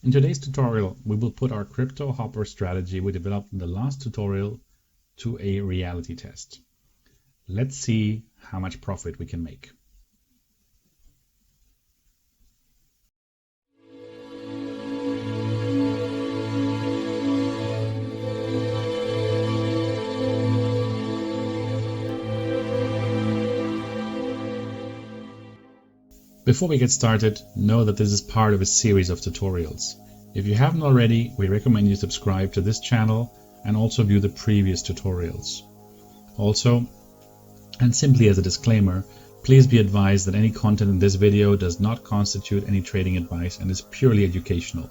In today's tutorial, we will put our CryptoHopper strategy we developed in the last tutorial to a reality test. Let's see how much profit we can make. Before we get started, know that this is part of a series of tutorials. If you haven't already, we recommend you subscribe to this channel and also view the previous tutorials. Also, and simply as a disclaimer, please be advised that any content in this video does not constitute any trading advice and is purely educational.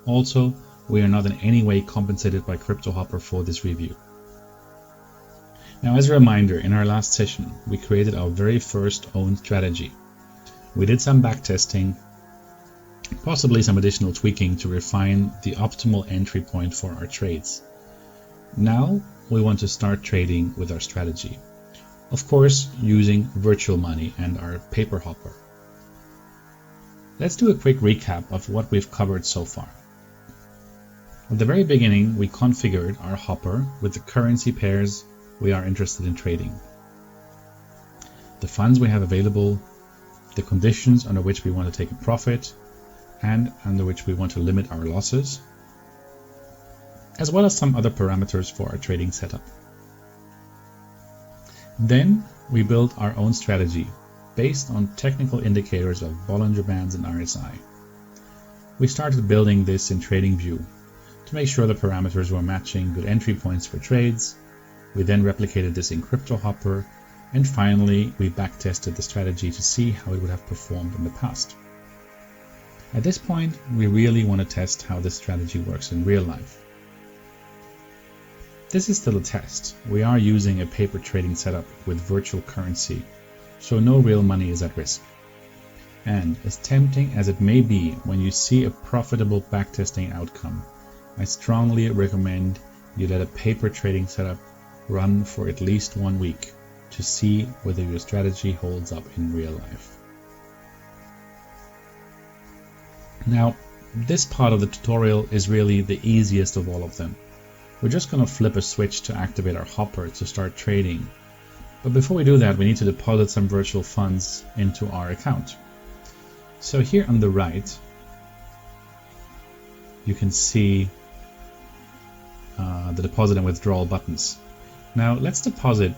Also, we are not in any way compensated by CryptoHopper for this review. Now, as a reminder, in our last session, we created our very first own strategy. We did some backtesting, possibly some additional tweaking to refine the optimal entry point for our trades. Now we want to start trading with our strategy. Of course, using virtual money and our paper hopper. Let's do a quick recap of what we've covered so far. At the very beginning, we configured our hopper with the currency pairs we are interested in trading, the funds we have available, the conditions under which we want to take a profit and under which we want to limit our losses, as well as some other parameters for our trading setup. Then we built our own strategy based on technical indicators of Bollinger Bands and RSI. We started building this in TradingView to make sure the parameters were matching good entry points for trades. We then replicated this in CryptoHopper. And finally, we backtested the strategy to see how it would have performed in the past. At this point, we really want to test how this strategy works in real life. This is still a test. We are using a paper trading setup with virtual currency, so no real money is at risk. And as tempting as it may be when you see a profitable backtesting outcome, I strongly recommend you let a paper trading setup run for at least 1 week to see whether your strategy holds up in real life. Now, this part of the tutorial is really the easiest of all of them. We're just going to flip a switch to activate our hopper to start trading. But before we do that, we need to deposit some virtual funds into our account. So here on the right, you can see the deposit and withdrawal buttons. Now let's deposit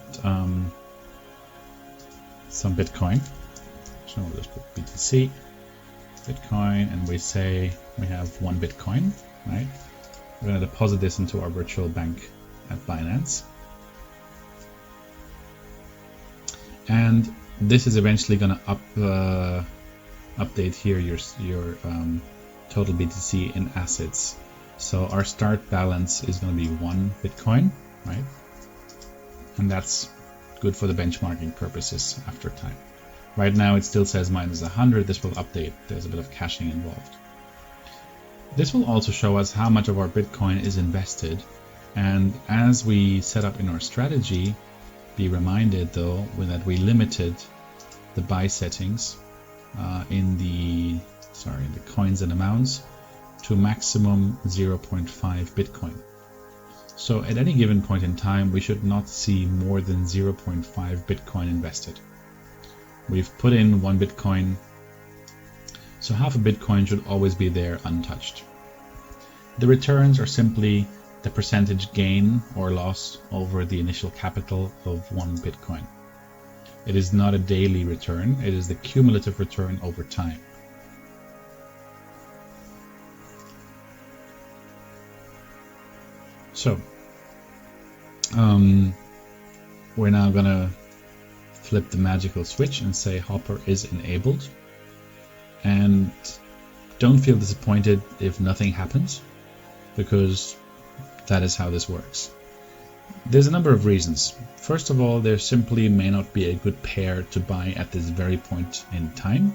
some Bitcoin. So we'll just put BTC, Bitcoin, and we say we have 1 Bitcoin, right? We're going to deposit this into our virtual bank at Binance. And this is eventually going to update here your total BTC in assets. So our start balance is going to be 1 Bitcoin, right? And that's good for the benchmarking purposes after time. Right now it still says minus 100. This will update. There's a bit of caching involved. This will also show us how much of our Bitcoin is invested. And as we set up in our strategy, be reminded though that we limited the buy settings in the coins and amounts to maximum 0.5 Bitcoin. So at any given point in time, we should not see more than 0.5 Bitcoin invested. We've put in 1 Bitcoin, so half a Bitcoin should always be there untouched. The returns are simply the percentage gain or loss over the initial capital of 1 Bitcoin. It is not a daily return, it is the cumulative return over time. So, we're now going to flip the magical switch and say Hopper is enabled. And don't feel disappointed if nothing happens, because that is how this works. There's a number of reasons. First of all, there simply may not be a good pair to buy at this very point in time.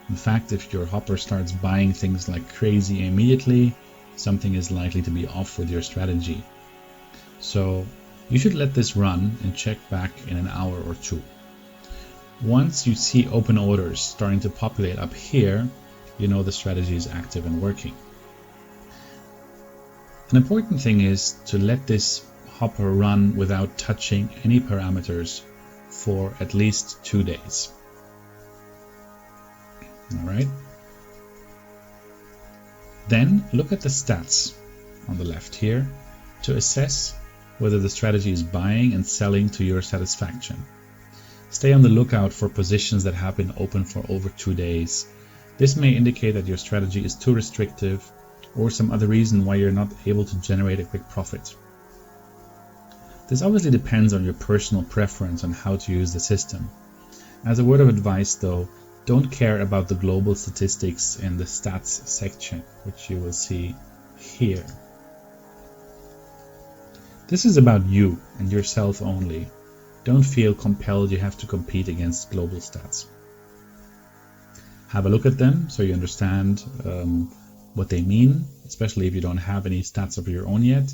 In fact, if your Hopper starts buying things like crazy immediately, something is likely to be off with your strategy. So you should let this run and check back in an hour or two. Once you see open orders starting to populate up here, you know the strategy is active and working. An important thing is to let this hopper run without touching any parameters for at least 2 days. Alright. Then look at the stats on the left here to assess whether the strategy is buying and selling to your satisfaction. Stay on the lookout for positions that have been open for over 2 days. This may indicate that your strategy is too restrictive or some other reason why you're not able to generate a quick profit. This obviously depends on your personal preference on how to use the system. As a word of advice though, don't care about the global statistics in the stats section, which you will see here. This is about you and yourself only. Don't feel compelled you have to compete against global stats. Have a look at them so you understand what they mean, especially if you don't have any stats of your own yet,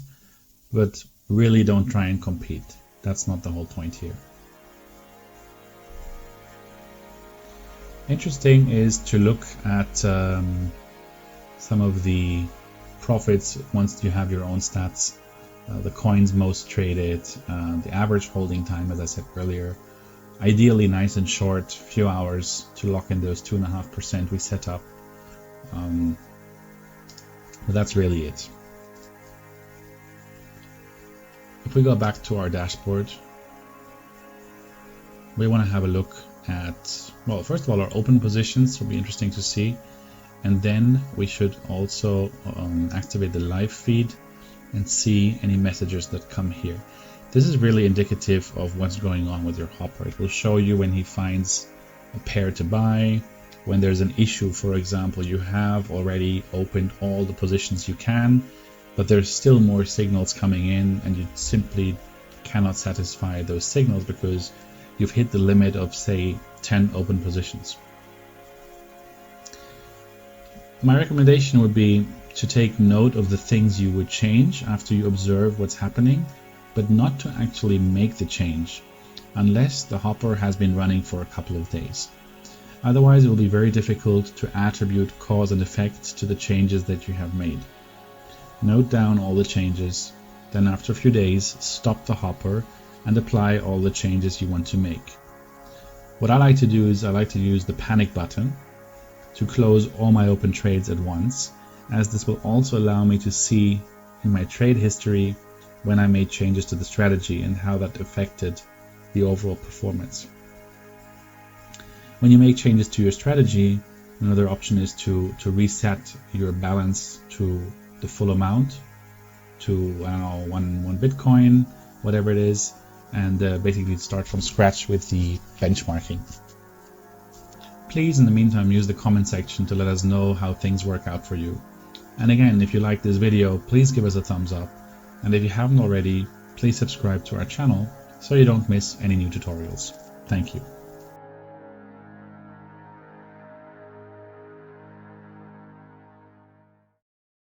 but really don't try and compete. That's not the whole point here. Interesting is to look at some of the profits once you have your own stats, the coins most traded, the average holding time, as I said earlier. Ideally nice and short, few hours to lock in those 2.5% we set up. But that's really it. If we go back to our dashboard, we want to have a look at, well, first of all, our open positions will be interesting to see. And then we should also activate the live feed and see any messages that come here. This is really indicative of what's going on with your hopper. It will show you when he finds a pair to buy, when there's an issue, for example, you have already opened all the positions you can, but there's still more signals coming in and you simply cannot satisfy those signals because you've hit the limit of, say, 10 open positions. My recommendation would be to take note of the things you would change after you observe what's happening, but not to actually make the change unless the hopper has been running for a couple of days. Otherwise, it will be very difficult to attribute cause and effect to the changes that you have made. Note down all the changes, then after a few days, stop the hopper and apply all the changes you want to make. What I like to do is I like to use the panic button to close all my open trades at once, as this will also allow me to see in my trade history when I made changes to the strategy and how that affected the overall performance. When you make changes to your strategy, another option is to reset your balance to the full amount, to, I don't know, one Bitcoin, whatever it is, and basically start from scratch with the benchmarking. Please, in the meantime, use the comment section to let us know how things work out for you. And again, if you like this video, please give us a thumbs up. And if you haven't already, please subscribe to our channel so you don't miss any new tutorials. Thank you.